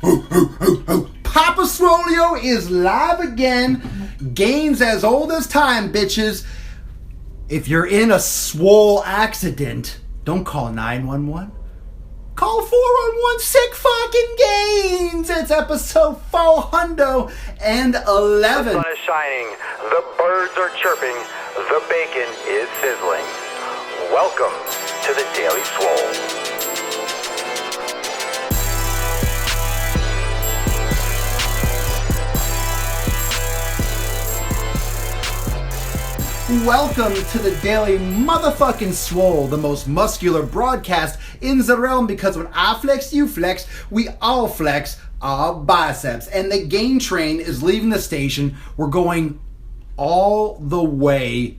Papa Swole is live again. Games as old as time, bitches. If you're in a swole accident, don't call 911. Call 411 sick fucking gains. It's episode 411. The sun is shining, the birds are chirping, the bacon is sizzling. Welcome to the Daily Swoles. Welcome to the Daily Motherfucking Swole, the most muscular broadcast in the realm, because when I flex, you flex, we all flex our biceps. And the gain train is leaving the station. We're going all the way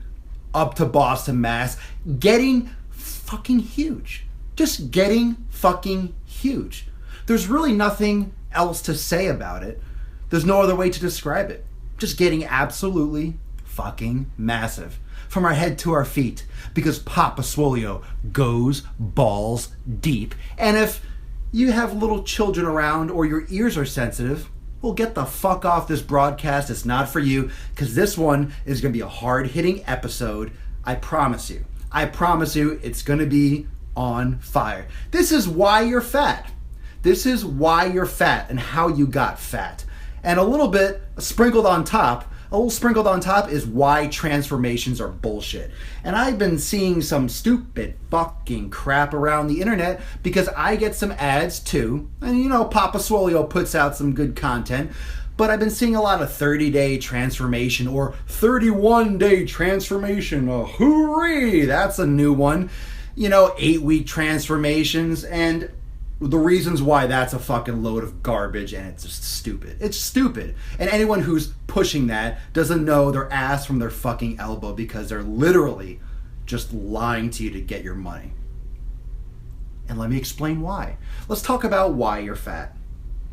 up to Boston, Mass, getting fucking huge. Just getting fucking huge. There's really nothing else to say about it. There's no other way to describe it. Just getting absolutely fucking massive from our head to our feet, because Papa Swole goes balls deep. And if you have little children around or your ears are sensitive, well, get the fuck off this broadcast. It's not for you, because this one is going to be a hard-hitting episode. I promise you. I promise you it's going to be on fire. This is why you're fat. This is why you're fat and how you got fat. And a little bit sprinkled on top is why transformations are bullshit. And I've been seeing some stupid fucking crap around the internet because I get some ads too. And you know, Papa Swole puts out some good content. But I've been seeing a lot of 30-day transformation or 31-day transformation. Oh, hooray! That's a new one. You know, 8-week transformations. And the reasons why that's a fucking load of garbage, and it's just stupid. It's stupid. And anyone who's pushing that doesn't know their ass from their fucking elbow, because they're literally just lying to you to get your money. And let me explain why. Let's talk about why you're fat.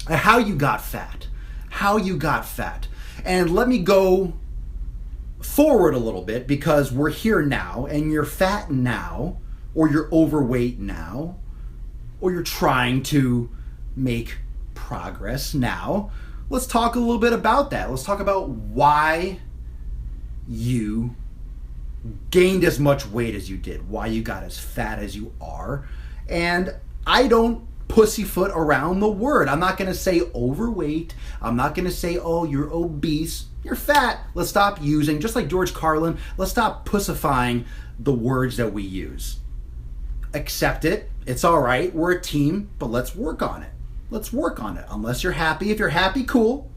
And how you got fat. How you got fat. And let me go forward a little bit, because we're here now, and you're fat now, or you're overweight now, or you're trying to make progress now. Let's talk a little bit about that. Let's talk about why you gained as much weight as you did, why you got as fat as you are. And I don't pussyfoot around the word. I'm not gonna say overweight. I'm not gonna say, oh, you're obese. You're fat. Let's stop using, just like George Carlin, let's stop pussifying the words that we use. Accept it. It's all right. We're a team, but let's work on it. Let's work on it. Unless you're happy. If you're happy, cool.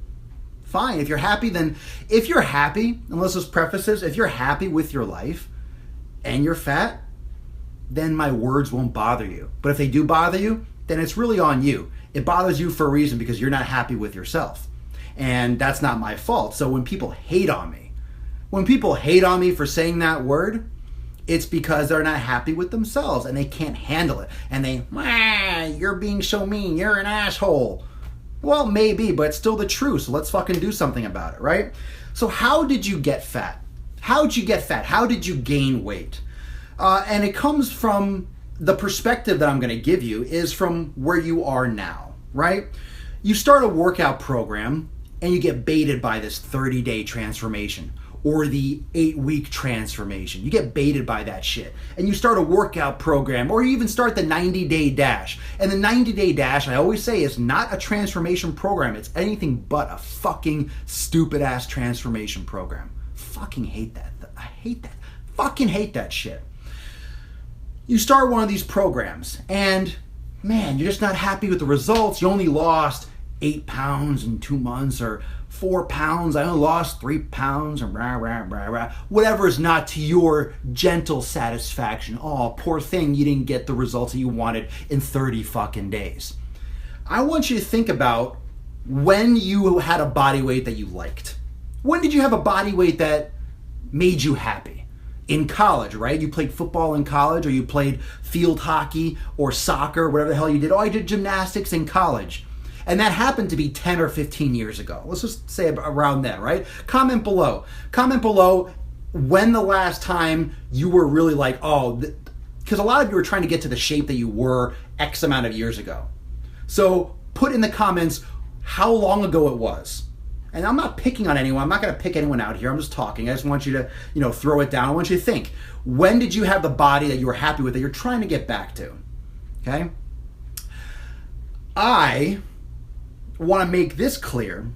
Fine. If you're happy, then if you're happy, and let's just preface this, if you're happy with your life and you're fat, then my words won't bother you. But if they do bother you, then it's really on you. It bothers you for a reason, because you're not happy with yourself. And that's not my fault. So when people hate on me for saying that word, it's because they're not happy with themselves and they can't handle it. And you're being so mean, you're an asshole. Well, maybe, but it's still the truth. So let's fucking do something about it, right? So how did you get fat? How'd you get fat? How did you gain weight? And it comes from the perspective that I'm going to give you is from where you are now, right? You start a workout program and you get baited by this 30-day transformation, or the 8-week transformation. You get baited by that shit. And you start a workout program, or you even start the 90-day dash. And the 90-day dash, I always say, is not a transformation program. It's anything but a fucking stupid-ass transformation program. Fucking hate that. I hate that. Fucking hate that shit. You start one of these programs, and man, you're just not happy with the results. You only lost 8 pounds in 2 months, or 4 pounds, I only lost 3 pounds, or whatever is not to your gentle satisfaction. Oh, poor thing, you didn't get the results that you wanted in 30 fucking days. I want you to think about when you had a body weight that you liked. When did you have a body weight that made you happy? In college, right? You played football in college, or you played field hockey or soccer, whatever the hell you did. Oh, I did gymnastics in college. And that happened to be 10 or 15 years ago. Let's just say around then, right? Comment below. Comment below when the last time you were really like, because a lot of you were trying to get to the shape that you were X amount of years ago. So put in the comments how long ago it was. And I'm not picking on anyone. I'm not going to pick anyone out here. I'm just talking. I just want you to, throw it down. I want you to think. When did you have the body that you were happy with, that you're trying to get back to? Okay? I want to make this clear.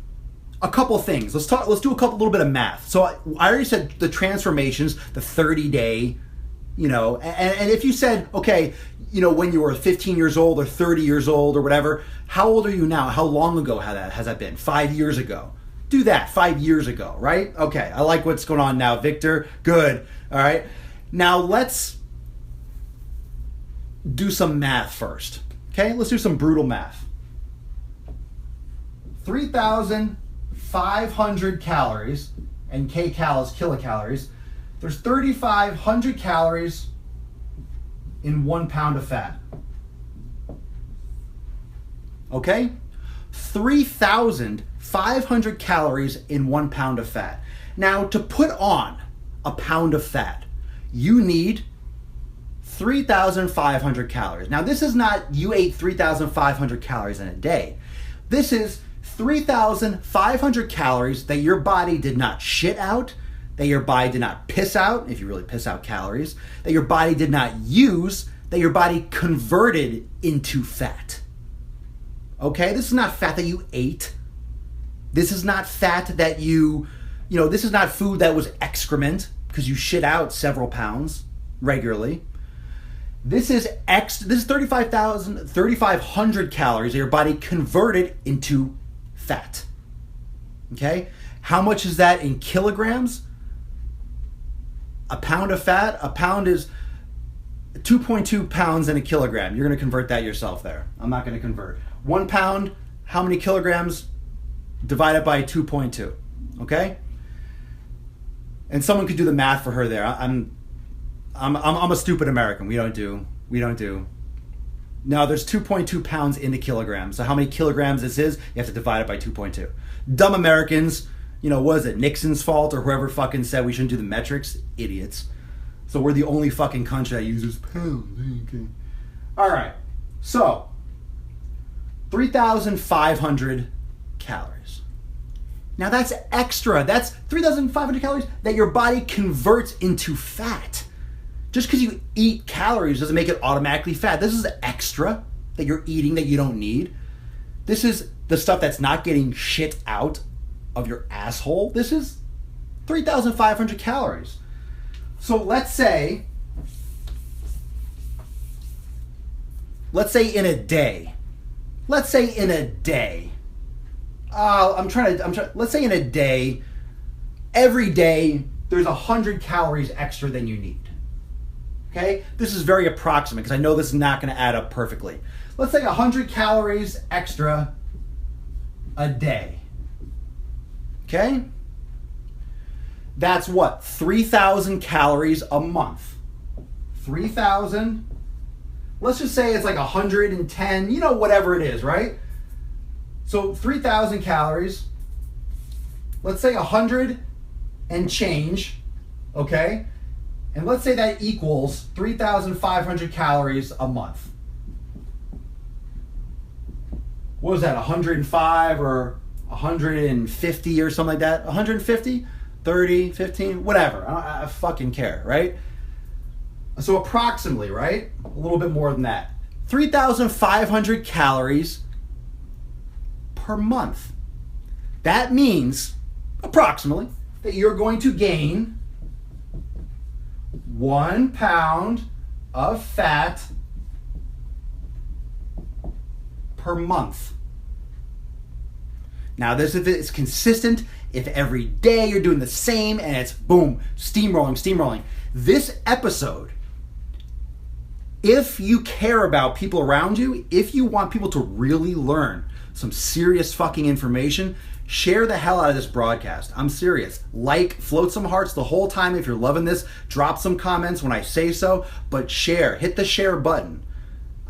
A couple things. Let's do a little bit of math. So I already said the transformations, the 30-day, and if you said, okay, when you were 15 years old or 30 years old or whatever, how old are you now? How long ago has that been? 5 years ago. Do that 5 years ago, right? Okay, I like what's going on now, Victor. Good. All right. Now let's do some math first. Okay, let's do some brutal math. 3,500 calories, and kcal is kilocalories. There's 3,500 calories in 1 pound of fat. Okay? 3,500 calories in 1 pound of fat. Now, to put on a pound of fat, you need 3,500 calories. Now, this is not you ate 3,500 calories in a day. This is 3,500 calories that your body did not shit out, that your body did not piss out, if you really piss out calories, that your body did not use, that your body converted into fat. Okay? This is not fat that you ate. This is not fat that this is not food that was excrement because you shit out several pounds regularly. This is 3,500 calories that your body converted into fat. Okay? How much is that in kilograms? A pound of fat, a pound is 2.2 pounds in a kilogram. You're going to convert that yourself there. I'm not going to convert. 1 pound, how many kilograms? Divided by 2.2. Okay? And someone could do the math for her there. I'm a stupid American. We don't do. No, there's 2.2 pounds in the kilogram. So how many kilograms this is, you have to divide it by 2.2. Dumb Americans, what is it, Nixon's fault or whoever fucking said we shouldn't do the metrics? Idiots. So we're the only fucking country that uses pounds. Okay. All right. So 3,500 calories. Now that's extra. That's 3,500 calories that your body converts into fat. Just because you eat calories doesn't make it automatically fat. This is extra that you're eating that you don't need. This is the stuff that's not getting shit out of your asshole. This is 3,500 calories. So let's say let's say in a day, let's say in a day, every day there's 100 calories extra than you need. Okay? This is very approximate because I know this is not going to add up perfectly. Let's say 100 calories extra a day. Okay? That's what? 3,000 calories a month. 3,000. Let's just say it's like 110, whatever it is, right? So 3,000 calories. Let's say 100 and change, okay? And let's say that equals 3,500 calories a month. What was that, 105 or 150 or something like that? 150, 30, 15, whatever. I fucking care, right? So approximately, right? A little bit more than that. 3,500 calories per month. That means, approximately, that you're going to gain 1 pound of fat per month. Now, this if it's consistent, if every day you're doing the same and it's boom, steamrolling. This episode, if you care about people around you, if you want people to really learn some serious fucking information, share the hell out of this broadcast. I'm serious. Float some hearts the whole time if you're loving this. Drop some comments when I say so, but share. Hit the share button.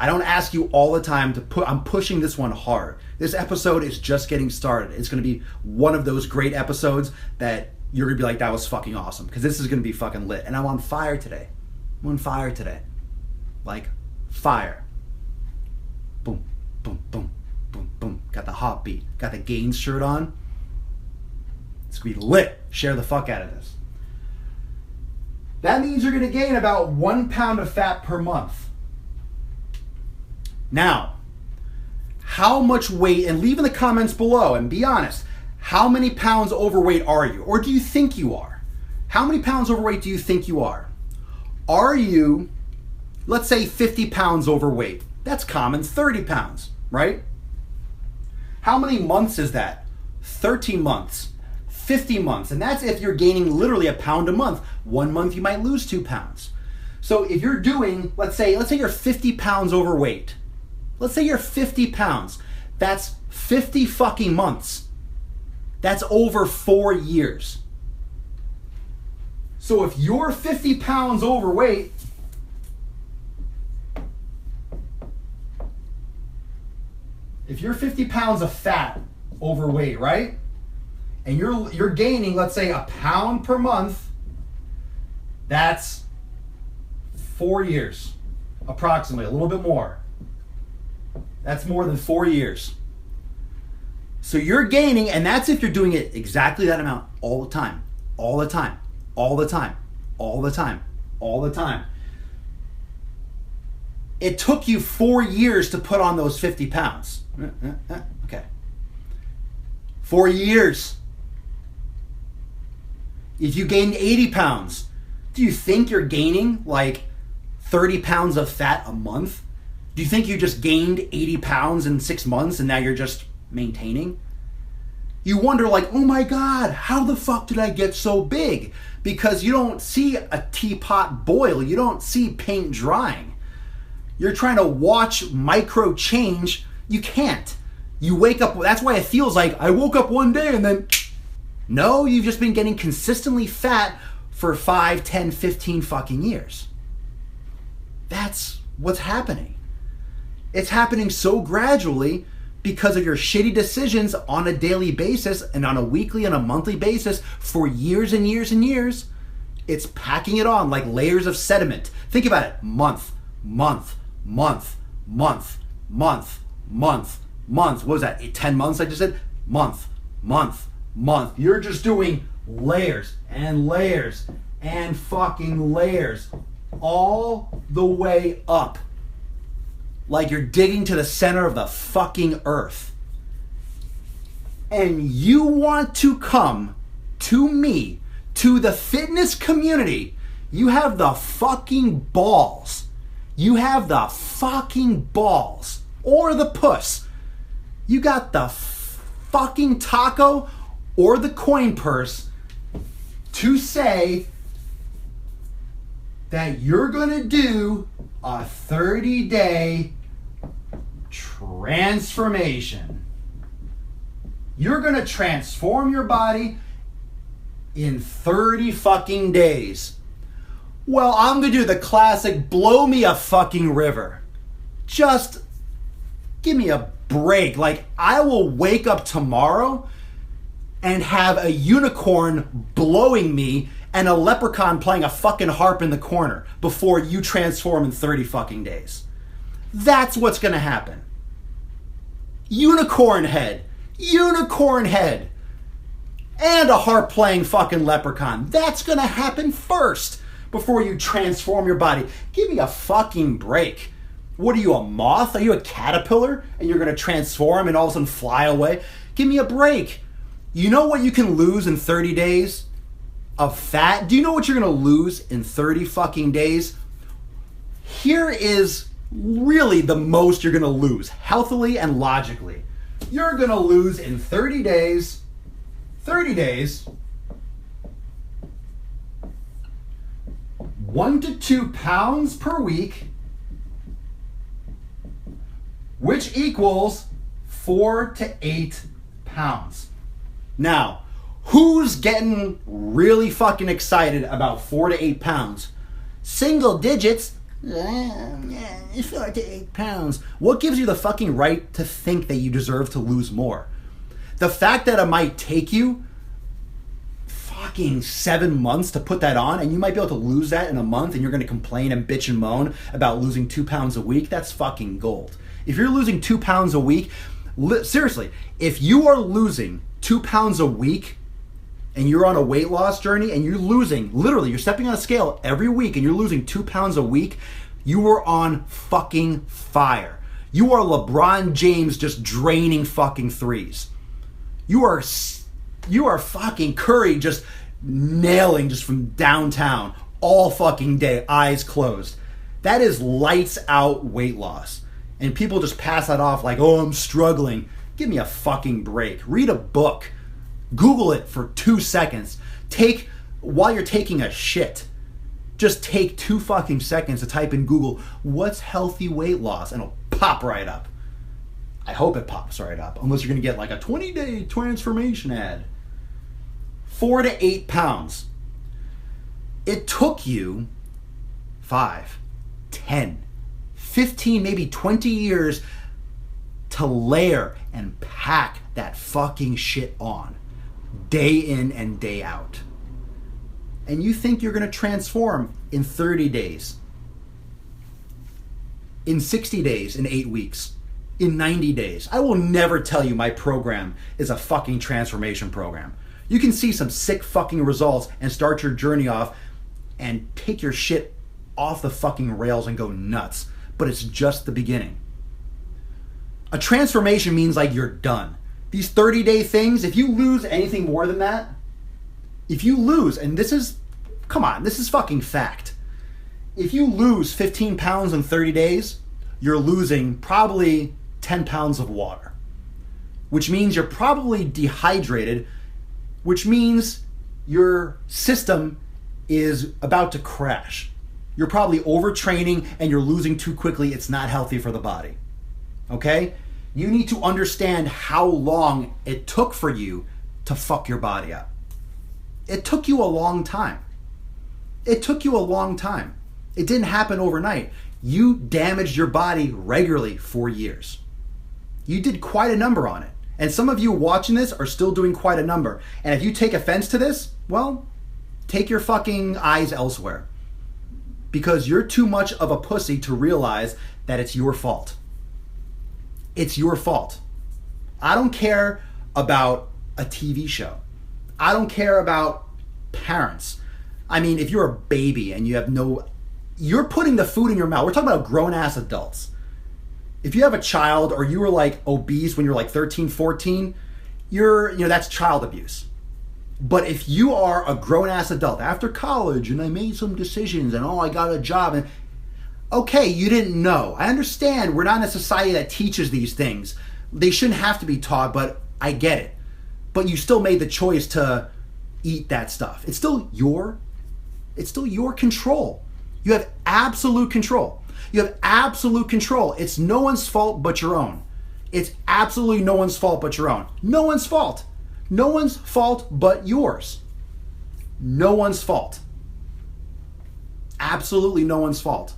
I don't ask you all the time I'm pushing this one hard. This episode is just getting started. It's going to be one of those great episodes that you're going to be like, that was fucking awesome, because this is going to be fucking lit. And I'm on fire today. Like fire. Boom, boom, boom, boom, boom. got the hot beat, got the Gains shirt on. It's gonna be lit. Share the fuck out of this. That means you're gonna gain about 1 pound of fat per month. Now, how much weight, and leave in the comments below and be honest, how many pounds overweight are you? Or do you think you are? How many pounds overweight do you think you are? Are you, let's say 50 pounds overweight? That's common, 30 pounds, right? How many months is that? 13 months, 50 months, and that's if you're gaining literally a pound a month. 1 month you might lose 2 pounds. So if you're doing, let's say you're 50 pounds overweight. Let's say you're 50 pounds. That's 50 fucking months. That's over 4 years. So if you're 50 pounds overweight, if you're 50 pounds of fat overweight, right? And you're gaining, let's say, a pound per month, that's 4 years, approximately, a little bit more. That's more than 4 years. So you're gaining, and that's if you're doing it exactly that amount all the time, all the time, all the time, all the time, all the time. It took you 4 years to put on those 50 pounds. Okay. 4 years. If you gained 80 pounds, do you think you're gaining like 30 pounds of fat a month? Do you think you just gained 80 pounds in 6 months and now you're just maintaining? You wonder like, oh my God, how the fuck did I get so big? Because you don't see a teapot boil. You don't see paint drying. You're trying to watch micro change. You can't. You wake up, that's why it feels like I woke up one day and then, no, you've just been getting consistently fat for 5, 10, 15 fucking years. That's what's happening. It's happening so gradually because of your shitty decisions on a daily basis and on a weekly and a monthly basis for years and years and years. It's packing it on like layers of sediment. Think about it. Month, month, month, month, month, month, month. What was that? 10 months I just said? Month, month, month. You're just doing layers and layers and fucking layers all the way up. Like you're digging to the center of the fucking earth. And you want to come to me, to the fitness community. You have the fucking balls. You have the fucking balls. Or the puss. You got the fucking taco or the coin purse to say that you're gonna do a 30-day transformation. You're gonna transform your body in 30 fucking days. Well, I'm gonna do the classic blow me a fucking river. Just give me a break. Like, I will wake up tomorrow and have a unicorn blowing me and a leprechaun playing a fucking harp in the corner before you transform in 30 fucking days. That's what's gonna happen. Unicorn head, and a harp playing fucking leprechaun. That's gonna happen first before you transform your body. Give me a fucking break. What are you, a moth? Are you a caterpillar? And you're gonna transform and all of a sudden fly away? Give me a break. You know what you can lose in 30 days of fat? Do you know what you're gonna lose in 30 fucking days? Here is really the most you're gonna lose, healthily and logically. You're gonna lose in 30 days, 1 to 2 pounds per week, which equals 4 to 8 pounds. Now, who's getting really fucking excited about 4 to 8 pounds? Single digits, 4 to 8 pounds. What gives you the fucking right to think that you deserve to lose more? The fact that it might take you fucking 7 months to put that on, and you might be able to lose that in a month, and you're gonna complain and bitch and moan about losing 2 pounds a week, that's fucking gold. If you're losing 2 pounds a week, Seriously, if you are losing 2 pounds a week and you're on a weight loss journey and you're losing, literally, you're stepping on a scale every week and you're losing 2 pounds a week, you are on fucking fire. You are LeBron James just draining fucking threes. You are fucking Curry just nailing just from downtown all fucking day, eyes closed. That is lights out weight loss. And people just pass that off like, oh, I'm struggling. Give me a fucking break. Read a book. Google it for 2 seconds. While you're taking a shit, just take 2 fucking seconds to type in Google, what's healthy weight loss? And it'll pop right up. I hope it pops right up. Unless you're going to get like a 20-day transformation ad. 4 to 8 pounds. It took you 5, 10, 15, maybe 20 years to layer and pack that fucking shit on. Day in and day out. And you think you're going to transform in 30 days. In 60 days, in 8 weeks. In 90 days. I will never tell you my program is a fucking transformation program. You can see some sick fucking results and start your journey off and take your shit off the fucking rails and go nuts. But it's just the beginning. A transformation means like you're done. These 30-day things, if you lose anything more than that, if you lose, and this is fucking fact. If you lose 15 pounds in 30 days, you're losing probably 10 pounds of water. Which means you're probably dehydrated, which means your system is about to crash. You're probably overtraining and you're losing too quickly. It's not healthy for the body. Okay? You need to understand how long it took for you to fuck your body up. It took you a long time. It took you a long time. It didn't happen overnight. You damaged your body regularly for years. You did quite a number on it. And some of you watching this are still doing quite a number. And if you take offense to this, well, take your fucking eyes elsewhere. Because you're too much of a pussy to realize that it's your fault. It's your fault. I don't care about a TV show. I don't care about parents. I mean, if you're a baby and you're putting the food in your mouth. We're talking about grown-ass adults. If you have a child or you were like obese when you're like 13, 14, that's child abuse. But if you are a grown-ass adult after college and I made some decisions and I got a job and okay, you didn't know. I understand we're not in a society that teaches these things. They shouldn't have to be taught, but I get it. But you still made the choice to eat that stuff. It's still your control. You have absolute control. You have absolute control. It's no one's fault but your own. It's absolutely no one's fault but your own. No one's fault. No one's fault but yours. No one's fault. Absolutely no one's fault.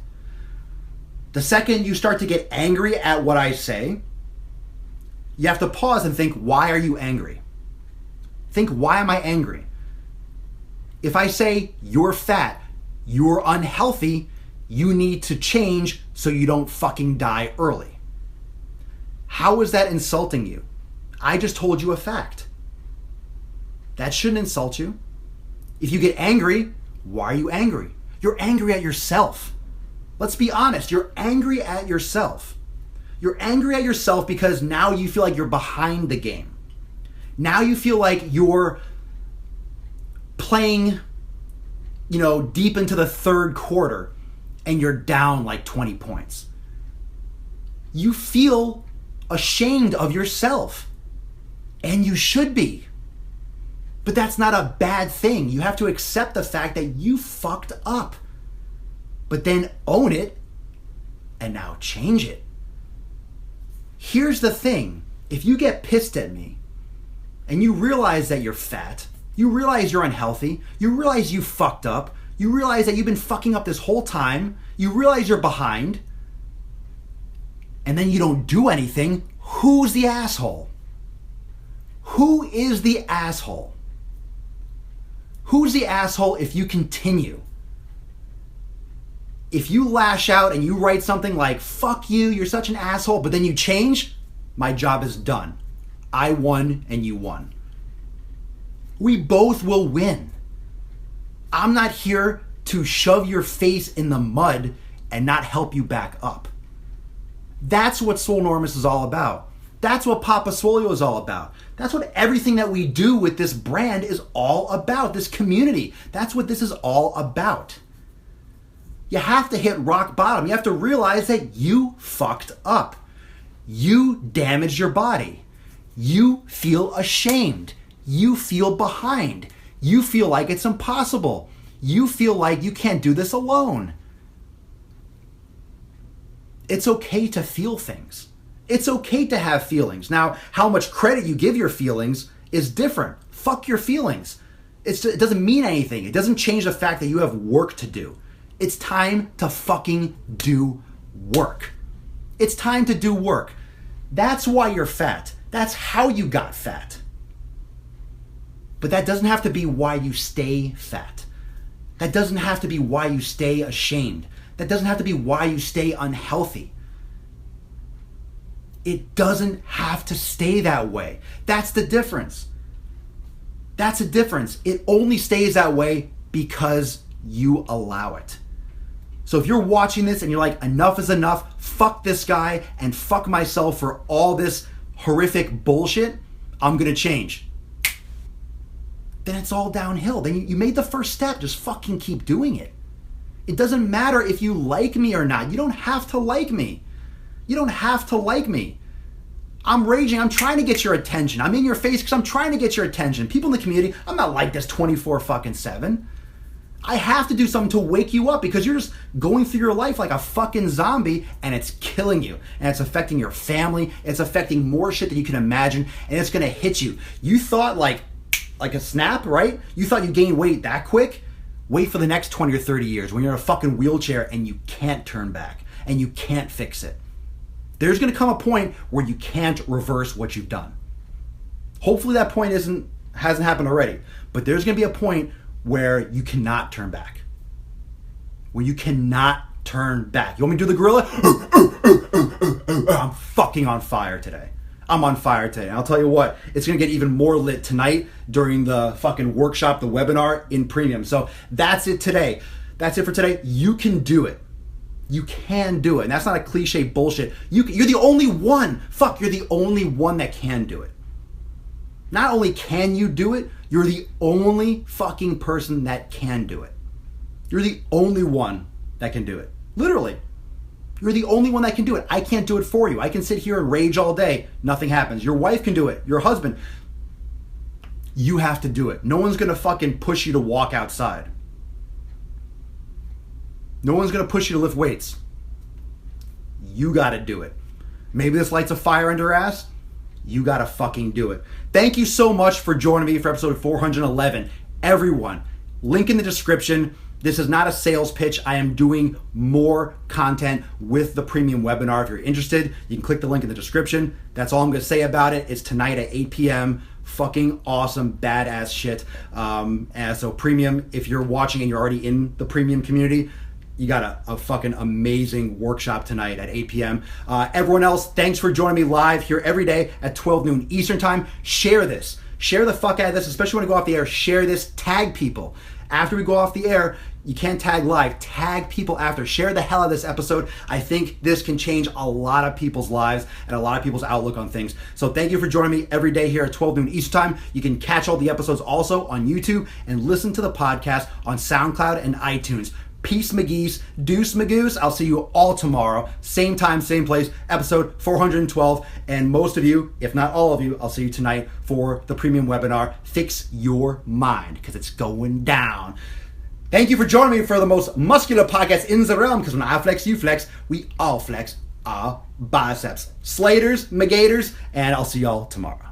The second you start to get angry at what I say, you have to pause and think, why are you angry? Think, why am I angry? If I say you're fat, you're unhealthy, you need to change so you don't fucking die early. How is that insulting you? I just told you a fact. That shouldn't insult you. If you get angry, why are you angry? You're angry at yourself. Let's be honest, you're angry at yourself. You're angry at yourself because now you feel like you're behind the game. Now you feel like you're playing, deep into the third quarter and you're down like 20 points. You feel ashamed of yourself. And you should be. But that's not a bad thing. You have to accept the fact that you fucked up. But then own it and now change it. Here's the thing. If you get pissed at me and you realize that you're fat, you realize you're unhealthy, you realize you fucked up, you realize that you've been fucking up this whole time, you realize you're behind, and then you don't do anything, who's the asshole? Who is the asshole? Who's the asshole if you continue? If you lash out and you write something like, fuck you, you're such an asshole, but then you change, My job is done. I won and you won. We both will win. I'm not here to shove your face in the mud and not help you back up. That's what Swolenormous is all about. That's what Papa Swole is all about. That's what everything that we do with this brand is all about, this community. That's what this is all about. You have to hit rock bottom. You have to realize that you fucked up. You damaged your body. You feel ashamed. You feel behind. You feel like it's impossible. You feel like you can't do this alone. It's okay to feel things. It's okay to have feelings. Now, how much credit you give your feelings is different. Fuck your feelings. It doesn't mean anything. It doesn't change the fact that you have work to do. It's time to fucking do work. It's time to do work. That's why you're fat. That's how you got fat. But that doesn't have to be why you stay fat. That doesn't have to be why you stay ashamed. That doesn't have to be why you stay unhealthy. It doesn't have to stay that way. That's the difference. That's the difference. It only stays that way because you allow it. So if you're watching this and you're like, enough is enough, fuck this guy and fuck myself for all this horrific bullshit, I'm gonna change. Then it's all downhill. Then you made the first step. Just fucking keep doing it. It doesn't matter if you like me or not. You don't have to like me. You don't have to like me. I'm raging. I'm trying to get your attention. I'm in your face because I'm trying to get your attention. People in the community, I'm not like this 24/7. I have to do something to wake you up because you're just going through your life like a fucking zombie and it's killing you. And it's affecting your family. It's affecting more shit than you can imagine. And it's going to hit you. You thought like a snap, right? You thought you gained weight that quick? Wait for the next 20 or 30 years when you're in a fucking wheelchair and you can't turn back and you can't fix it. There's going to come a point where you can't reverse what you've done. Hopefully that point hasn't happened already, but there's going to be a point where you cannot turn back. Where you cannot turn back. You want me to do the gorilla? I'm fucking on fire today. I'm on fire today. And I'll tell you what, it's going to get even more lit tonight during the fucking workshop, the webinar in premium. So that's it today. That's it for today. You can do it. You can do it. And that's not a cliche bullshit. You're the only one. Fuck, you're the only one that can do it. Not only can you do it, you're the only fucking person that can do it. You're the only one that can do it. Literally. You're the only one that can do it. I can't do it for you. I can sit here and rage all day. Nothing happens. Your wife can do it. Your husband. You have to do it. No one's going to fucking push you to walk outside. No one's going to push you to lift weights. You got to do it. Maybe this lights a fire under your ass. You got to fucking do it. Thank you so much for joining me for episode 411. Everyone, link in the description. This is not a sales pitch. I am doing more content with the premium webinar. If you're interested, you can click the link in the description. That's all I'm going to say about it. It's tonight at 8 p.m. Fucking awesome, badass shit. And so premium, if you're watching and you're already in the premium community, you got a fucking amazing workshop tonight at 8 p.m. Everyone else, thanks for joining me live here every day at 12 noon Eastern time. Share this. Share the fuck out of this, especially when we go off the air. Share this. Tag people. After we go off the air, you can't tag live. Tag people after. Share the hell out of this episode. I think this can change a lot of people's lives and a lot of people's outlook on things. So thank you for joining me every day here at 12 noon Eastern time. You can catch all the episodes also on YouTube and listen to the podcast on SoundCloud and iTunes. Peace, McGee's. Deuce, Magoose. I'll see you all tomorrow. Same time, same place. Episode 412. And most of you, if not all of you, I'll see you tonight for the premium webinar, Fix Your Mind, because it's going down. Thank you for joining me for the most muscular podcast in the realm, because when I flex, you flex. We all flex our biceps. Slaters, McGators, and I'll see y'all tomorrow.